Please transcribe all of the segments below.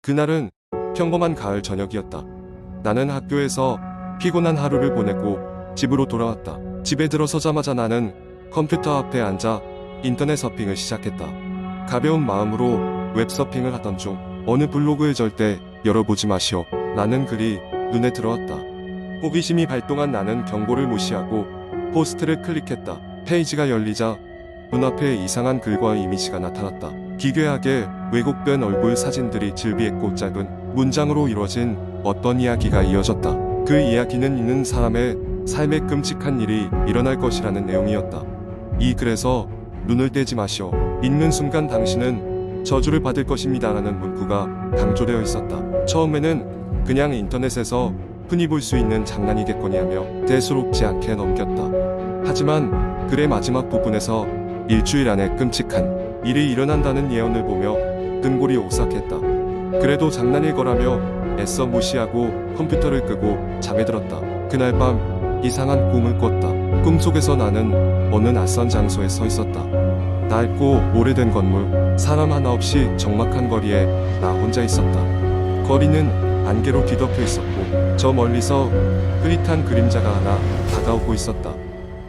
그날은 평범한 가을 저녁이었다. 나는 학교에서 피곤한 하루를 보내고 집으로 돌아왔다. 집에 들어서자마자 나는 컴퓨터 앞에 앉아 인터넷 서핑을 시작했다. 가벼운 마음으로 웹서핑을 하던 중 어느 블로그에 절대 열어보지 마시오 라는 글이 눈에 들어왔다. 호기심이 발동한 나는 경고를 무시하고 포스트를 클릭했다. 페이지가 열리자 눈앞에 이상한 글과 이미지가 나타났다. 기괴하게 왜곡된 얼굴 사진들이 질비했고 짧은 문장으로 이루어진 어떤 이야기가 이어졌다. 그 이야기는 있는 사람의 삶에 끔찍한 일이 일어날 것이라는 내용이었다. 이 글에서 눈을 떼지 마시오. 읽는 순간 당신은 저주를 받을 것입니다 라는 문구가 강조되어 있었다. 처음에는 그냥 인터넷에서 흔히 볼 수 있는 장난이겠거니 하며 대수롭지 않게 넘겼다. 하지만 글의 마지막 부분에서 일주일 안에 끔찍한 일이 일어난다는 예언을 보며 등골이 오싹했다. 그래도 장난일 거라며 애써 무시하고 컴퓨터를 끄고 잠에 들었다. 그날 밤 이상한 꿈을 꿨다. 꿈속에서 나는 어느 낯선 장소에 서 있었다. 낡고 오래된 건물, 사람 하나 없이 적막한 거리에 나 혼자 있었다. 거리는 안개로 뒤덮여 있었고 저 멀리서 흐릿한 그림자가 하나 다가오고 있었다.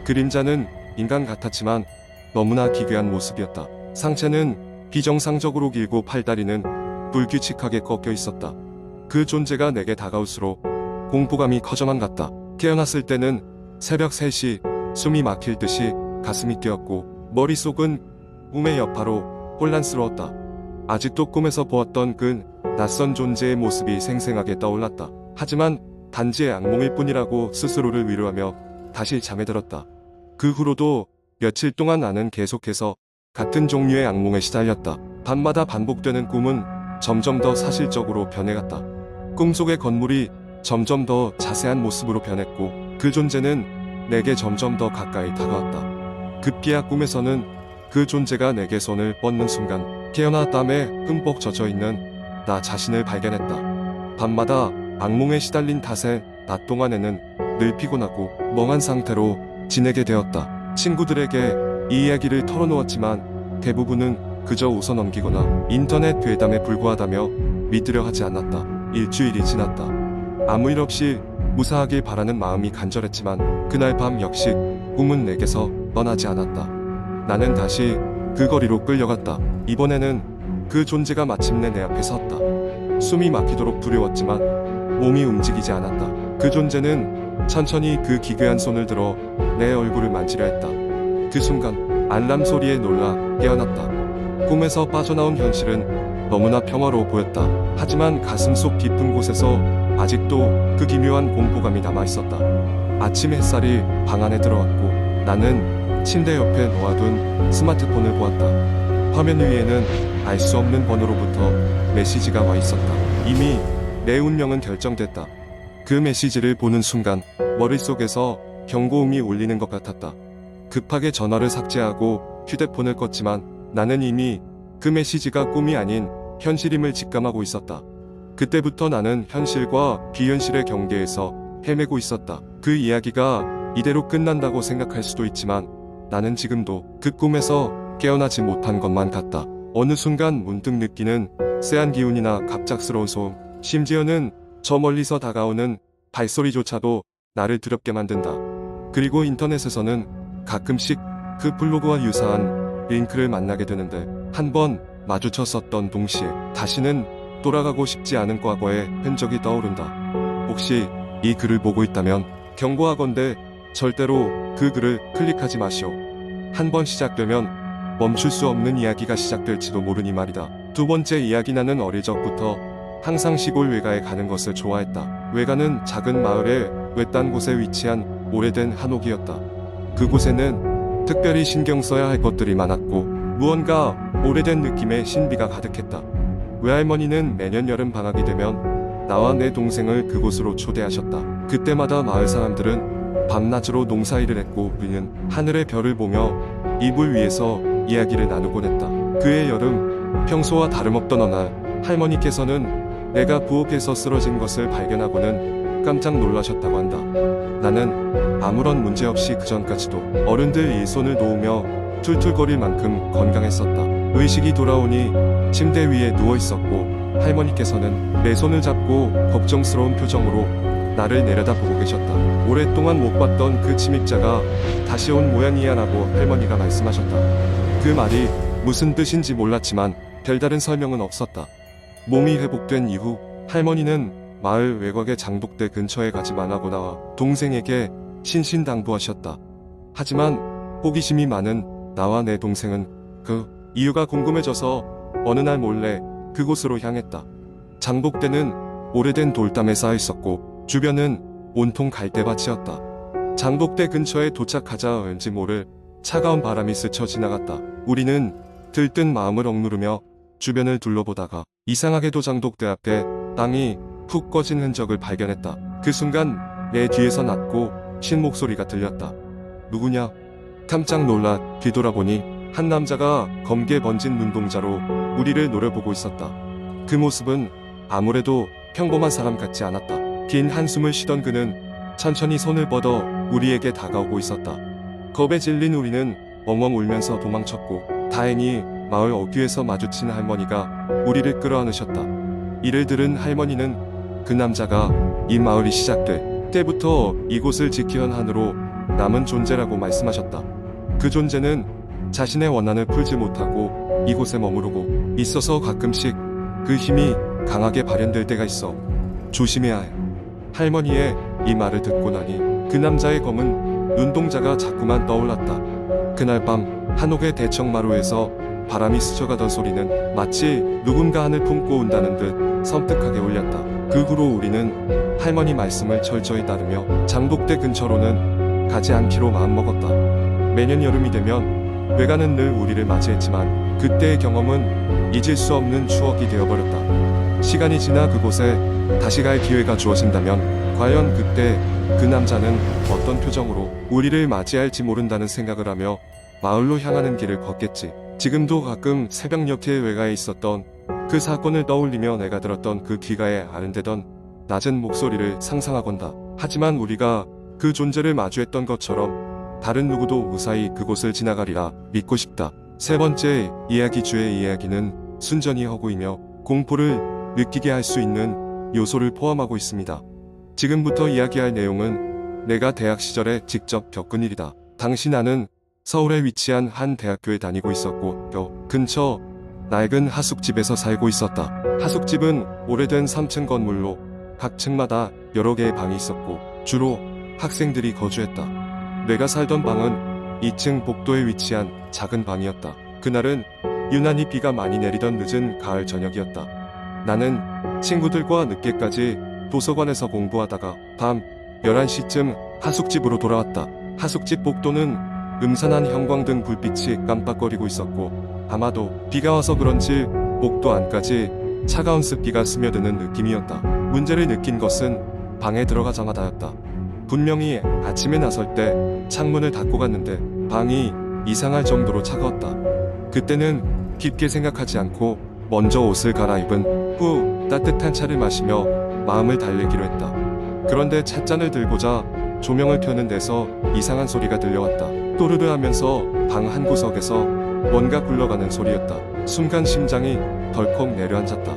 그림자는 인간 같았지만 너무나 기괴한 모습이었다. 상체는 비정상적으로 길고 팔다리는 불규칙하게 꺾여 있었다. 그 존재가 내게 다가올수록 공포감이 커져만 갔다. 깨어났을 때는 새벽 3시, 숨이 막힐 듯이 가슴이 뛰었고 머릿속은 꿈의 여파로 혼란스러웠다. 아직도 꿈에서 보았던 그 낯선 존재의 모습이 생생하게 떠올랐다. 하지만 단지 악몽일 뿐이라고 스스로를 위로하며 다시 잠에 들었다. 그 후로도 며칠 동안 나는 계속해서 같은 종류의 악몽에 시달렸다. 밤마다 반복되는 꿈은 점점 더 사실적으로 변해갔다. 꿈속의 건물이 점점 더 자세한 모습으로 변했고 그 존재는 내게 점점 더 가까이 다가왔다. 급기야 꿈에서는 그 존재가 내게 손을 뻗는 순간 깨어나 땀에 흠뻑 젖어있는 나 자신을 발견했다. 밤마다 악몽에 시달린 탓에 낮 동안에는 늘 피곤하고 멍한 상태로 지내게 되었다. 친구들에게 이 이야기를 털어놓았지만 대부분은 그저 웃어넘기거나 인터넷 괴담에 불과하다며 믿으려 하지 않았다. 일주일이 지났다. 아무 일 없이 무사하길 바라는 마음이 간절했지만 그날 밤 역시 꿈은 내게서 떠나지 않았다. 나는 다시 그 거리로 끌려갔다. 이번에는 그 존재가 마침내 내 앞에 섰다. 숨이 막히도록 두려웠지만 몸이 움직이지 않았다. 그 존재는 천천히 그 기괴한 손을 들어 내 얼굴을 만지려 했다. 그 순간 알람 소리에 놀라 깨어났다. 꿈에서 빠져나온 현실은 너무나 평화로워 보였다. 하지만 가슴속 깊은 곳에서 아직도 그 기묘한 공포감이 남아있었다. 아침 햇살이 방 안에 들어왔고 나는 침대 옆에 놓아둔 스마트폰을 보았다. 화면 위에는 알 수 없는 번호로부터 메시지가 와 있었다. 이미 내 운명은 결정됐다. 그 메시지를 보는 순간 머릿속에서 경고음이 울리는 것 같았다. 급하게 전화를 삭제하고 휴대폰을 껐지만 나는 이미 그 메시지가 꿈이 아닌 현실임을 직감하고 있었다. 그때부터 나는 현실과 비현실의 경계에서 헤매고 있었다. 그 이야기가 이대로 끝난다고 생각할 수도 있지만 나는 지금도 그 꿈에서 깨어나지 못한 것만 같다. 어느 순간 문득 느끼는 쎄한 기운이나 갑작스러운 소음, 심지어는 저 멀리서 다가오는 발소리조차도 나를 두렵게 만든다. 그리고 인터넷에서는 가끔씩 그 블로그와 유사한 링크를 만나게 되는데 한 번 마주쳤었던 동시에 다시는 돌아가고 싶지 않은 과거의 흔적이 떠오른다. 혹시 이 글을 보고 있다면 경고하건대 절대로 그 글을 클릭하지 마시오. 한 번 시작되면 멈출 수 없는 이야기가 시작될지도 모르니 말이다. 두 번째 이야기. 나는 어릴 적부터 항상 시골 외가에 가는 것을 좋아했다. 외가는 작은 마을의 외딴 곳에 위치한 오래된 한옥이었다. 그곳에는 특별히 신경 써야 할 것들이 많았고 무언가 오래된 느낌의 신비가 가득했다. 외할머니는 매년 여름 방학이 되면 나와 내 동생을 그곳으로 초대하셨다. 그때마다 마을 사람들은 밤낮으로 농사일을 했고 우리는 하늘의 별을 보며 이불 위에서 이야기를 나누곤 했다. 그해 여름, 평소와 다름없던 어느 날 할머니께서는 내가 부엌에서 쓰러진 것을 발견하고는 깜짝 놀라셨다고 한다. 나는 아무런 문제 없이 그전까지도 어른들 일손을 놓으며 툴툴거릴 만큼 건강했었다. 의식이 돌아오니 침대 위에 누워 있었고 할머니께서는 내 손을 잡고 걱정스러운 표정으로 나를 내려다보고 계셨다. 오랫동안 못 봤던 그 침입자가 다시 온 모양이야라고 할머니가 말씀하셨다. 그 말이 무슨 뜻인지 몰랐지만 별다른 설명은 없었다. 몸이 회복된 이후 할머니는 마을 외곽의 장독대 근처에 가지 말라고 나와 동생에게 신신당부하셨다. 하지만 호기심이 많은 나와 내 동생은 그 이유가 궁금해져서 어느 날 몰래 그곳으로 향했다. 장독대는 오래된 돌담에 쌓여 있었고 주변은 온통 갈대밭이었다. 장독대 근처에 도착하자 왠지 모를 차가운 바람이 스쳐 지나갔다. 우리는 들뜬 마음을 억누르며 주변을 둘러보다가 이상하게도 장독대 앞에 땅이 푹 꺼진 흔적을 발견했다. 그 순간 내 뒤에서 낮고 신 목소리가 들렸다. 누구냐? 깜짝 놀라 뒤돌아보니 한 남자가 검게 번진 눈동자로 우리를 노려보고 있었다. 그 모습은 아무래도 평범한 사람 같지 않았다. 긴 한숨을 쉬던 그는 천천히 손을 뻗어 우리에게 다가오고 있었다. 겁에 질린 우리는 엉엉 울면서 도망쳤고 다행히 마을 어귀에서 마주친 할머니가 우리를 끌어안으셨다. 이를 들은 할머니는 그 남자가 이 마을이 시작될 때부터 이곳을 지키던 한으로 남은 존재라고 말씀하셨다. 그 존재는 자신의 원한을 풀지 못하고 이곳에 머무르고 있어서 가끔씩 그 힘이 강하게 발현될 때가 있어 조심해야 해. 할머니의 이 말을 듣고 나니 그 남자의 검은 눈동자가 자꾸만 떠올랐다. 그날 밤 한옥의 대청마루에서 바람이 스쳐가던 소리는 마치 누군가 한을 품고 온다는 듯 섬뜩하게 울렸다. 그 후로 우리는 할머니 말씀을 철저히 따르며 장독대 근처로는 가지 않기로 마음먹었다. 매년 여름이 되면 외가는 늘 우리를 맞이했지만 그때의 경험은 잊을 수 없는 추억이 되어버렸다. 시간이 지나 그곳에 다시 갈 기회가 주어진다면 과연 그때 그 남자는 어떤 표정으로 우리를 맞이할지 모른다는 생각을 하며 마을로 향하는 길을 걷겠지. 지금도 가끔 새벽녘에 외가에 있었던 그 사건을 떠올리며 내가 들었던 그 귀가에 아른대던 낮은 목소리를 상상하건다. 하지만 우리가 그 존재를 마주했던 것처럼 다른 누구도 무사히 그곳을 지나가리라 믿고 싶다. 세 번째 이야기 주의 이야기는 순전히 허구이며 공포를 느끼게 할 수 있는 요소를 포함하고 있습니다. 지금부터 이야기할 내용은 내가 대학 시절에 직접 겪은 일이다. 당시 나는 서울에 위치한 한 대학교에 다니고 있었고 그 근처 낡은 하숙집에서 살고 있었다. 하숙집은 오래된 3층 건물로 각 층마다 여러 개의 방이 있었고 주로 학생들이 거주했다. 내가 살던 방은 2층 복도에 위치한 작은 방이었다. 그날은 유난히 비가 많이 내리던 늦은 가을 저녁이었다. 나는 친구들과 늦게까지 도서관에서 공부하다가 밤 11시쯤 하숙집으로 돌아왔다. 하숙집 복도는 음산한 형광등 불빛이 깜빡거리고 있었고 아마도 비가 와서 그런지 복도 안까지 차가운 습기가 스며드는 느낌이었다. 문제를 느낀 것은 방에 들어가자마자였다. 분명히 아침에 나설 때 창문을 닫고 갔는데 방이 이상할 정도로 차가웠다. 그때는 깊게 생각하지 않고 먼저 옷을 갈아입은 후 따뜻한 차를 마시며 마음을 달래기로 했다. 그런데 찻잔을 들고자 조명을 켜는 데서 이상한 소리가 들려왔다. 또르르 하면서 방 한 구석에서 뭔가 굴러가는 소리였다. 순간 심장이 덜컥 내려앉았다.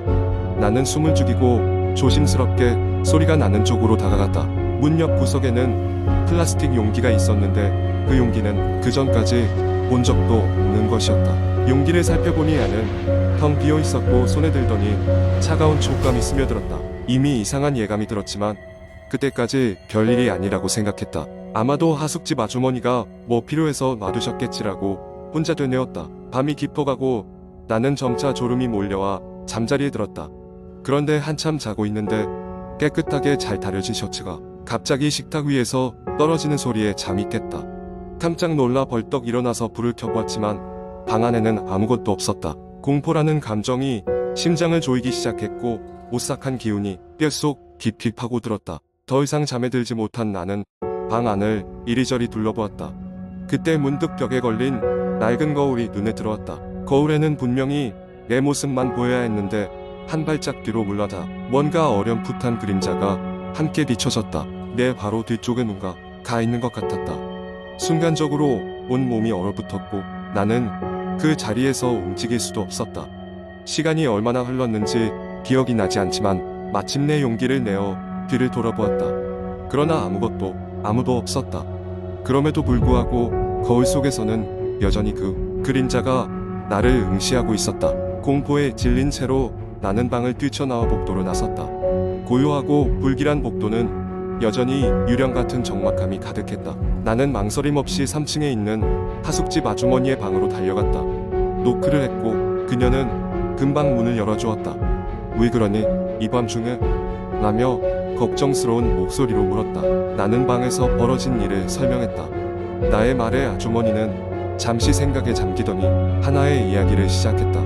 나는 숨을 죽이고 조심스럽게 소리가 나는 쪽으로 다가갔다. 문 옆 구석에는 플라스틱 용기가 있었는데 그 용기는 그 전까지 본 적도 없는 것이었다. 용기를 살펴보니 안은 텅 비어 있었고 손에 들더니 차가운 촉감이 스며들었다. 이미 이상한 예감이 들었지만 그때까지 별일이 아니라고 생각했다. 아마도 하숙집 아주머니가 뭐 필요해서 놔두셨겠지라고 혼자 되뇌었다. 밤이 깊어가고 나는 점차 졸음이 몰려와 잠자리에 들었다. 그런데 한참 자고 있는데 깨끗하게 잘 다려진 셔츠가 갑자기 식탁 위에서 떨어지는 소리에 잠이 깼다. 깜짝 놀라 벌떡 일어나서 불을 켜보았지만 방 안에는 아무것도 없었다. 공포라는 감정이 심장을 조이기 시작했고 오싹한 기운이 뼛속 깊이 파고들었다. 더 이상 잠에 들지 못한 나는 방 안을 이리저리 둘러보았다. 그때 문득 벽에 걸린 낡은 거울이 눈에 들어왔다. 거울에는 분명히 내 모습만 보여야 했는데 한 발짝 뒤로 물러다 뭔가 어렴풋한 그림자가 함께 비춰졌다. 내 바로 뒤쪽에 누가 가 있는 것 같았다. 순간적으로 온 몸이 얼어붙었고 나는 그 자리에서 움직일 수도 없었다. 시간이 얼마나 흘렀는지 기억이 나지 않지만 마침내 용기를 내어 뒤를 돌아보았다. 그러나 아무도 없었다. 그럼에도 불구하고 거울 속에서는 여전히 그 그림자가 나를 응시하고 있었다. 공포에 질린 채로 나는 방을 뛰쳐나와 복도로 나섰다. 고요하고 불길한 복도는 여전히 유령 같은 적막함이 가득했다. 나는 망설임 없이 3층에 있는 하숙집 아주머니의 방으로 달려갔다. 노크를 했고 그녀는 금방 문을 열어주었다. 왜 그러니? 이 밤중에? 라며 걱정스러운 목소리로 물었다. 나는 방에서 벌어진 일을 설명했다. 나의 말에 아주머니는 잠시 생각에 잠기더니 하나의 이야기를 시작했다.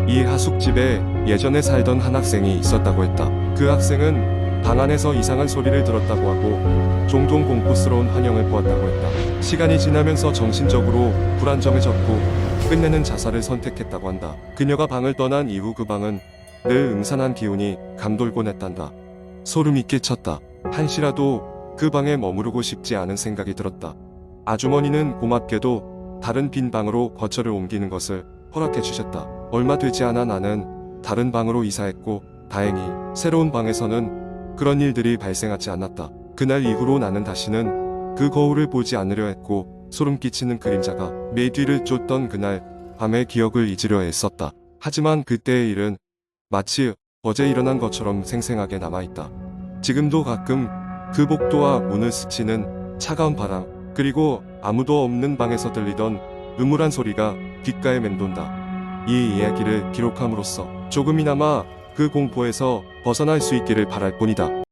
이 하숙집에 예전에 살던 한 학생이 있었다고 했다. 그 학생은 방 안에서 이상한 소리를 들었다고 하고 종종 공포스러운 환영을 보았다고 했다. 시간이 지나면서 정신적으로 불안정해졌고 끝내는 자살을 선택했다고 한다. 그녀가 방을 떠난 이후 그 방은 늘 음산한 기운이 감돌곤 했단다. 소름이 끼쳤다. 한시라도 그 방에 머무르고 싶지 않은 생각이 들었다. 아주머니는 고맙게도 다른 빈 방으로 거처를 옮기는 것을 허락해 주셨다. 얼마 되지 않아 나는 다른 방으로 이사했고 다행히 새로운 방에서는 그런 일들이 발생하지 않았다. 그날 이후로 나는 다시는 그 거울을 보지 않으려 했고 소름 끼치는 그림자가 내 뒤를 쫓던 그날 밤의 기억을 잊으려 애썼다. 하지만 그때의 일은 마치 어제 일어난 것처럼 생생하게 남아있다. 지금도 가끔 그 복도와 문을 스치는 차가운 바람, 그리고 아무도 없는 방에서 들리던 음울한 소리가 귓가에 맴돈다. 이 이야기를 기록함으로써 조금이나마 그 공포에서 벗어날 수 있기를 바랄 뿐이다.